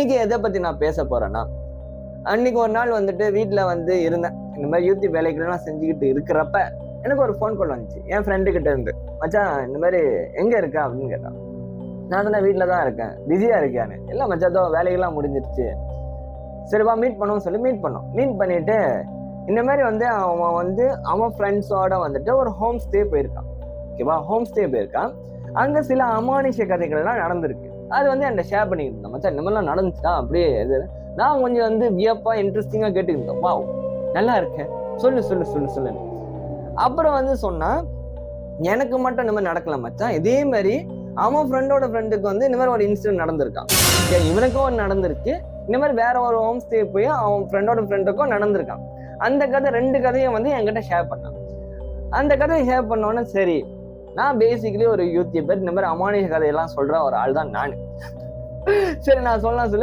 இன்னைக்கு எதை பத்தி நான் பேச போறேன்னா, அன்னைக்கு ஒரு நாள் வந்துட்டு வீட்டுல இருந்தேன். இந்த மாதிரி யூடியூப் வேலைகள்லாம் செஞ்சுக்கிட்டு இருக்கிறப்ப எனக்கு ஒரு ஃபோன் கால் வந்துச்சு என் ஃப்ரெண்டு கிட்ட இருந்து. மச்சான் இந்த மாதிரி எங்க இருக்க அப்படின்னு கேட்டான். நான் சொன்னேன் வீட்டுல தான் இருக்கேன். பிஸியா இருக்கியான்னு. இல்ல மச்சான் வேலைகள்லாம் முடிஞ்சிருச்சு, சரிவா மீட் பண்ணுவோம் சொல்லி மீட் பண்ணோம். மீட் பண்ணிட்டு இந்த மாதிரி அவன் அவன் ஃப்ரெண்ட்ஸோட ஒரு ஹோம் ஸ்டே போயிருக்கான். ஓகேவா, ஹோம் ஸ்டே போயிருக்கான். அங்க சில அமானுஷ கதைகள்லாம் நடந்திருக்கு. அது என்கிட்ட ஷேர் பண்ணிக்கிட்டு இருந்தேன். மச்சான் இந்த மாதிரிலாம் நடந்துச்சுட்டா அப்படியே இது. நான் கொஞ்சம் வியப்பா இன்ட்ரெஸ்டிங்கா கேட்டுக்கிட்டேன். வாவ் நல்லா இருக்கேன், சொல்லு சொல்லு சொல்லு சொல்லுன்னு. அப்புறம் சொன்னா எனக்கு மட்டும் இந்த மாதிரி நடக்கல மச்சான், இதே மாதிரி அவன் ஃப்ரெண்டோட ஃப்ரெண்டுக்கு இந்த மாதிரி ஒரு இன்சிடென்ட் நடந்திருக்கான். இவனுக்கும் ஒன்று நடந்திருக்கு, இந்த மாதிரி வேற ஒரு ஹோம் ஸ்டே போய் அவன் ஃப்ரெண்டோட ஃப்ரெண்டுக்கும் நடந்திருக்கான். அந்த கதை 2 கதையும் என்கிட்ட ஷேர் பண்ணான். அந்த கதையை ஷேர் பண்ணோன்னே சரி, நான் பேசிக்கலி ஒரு யூடியூபர், இந்த மாதிரி அமானுஷ கதையெல்லாம் சொல்ற ஒரு ஆள் தான் நான். சரி நான் சொல்லலாம் சொல்லி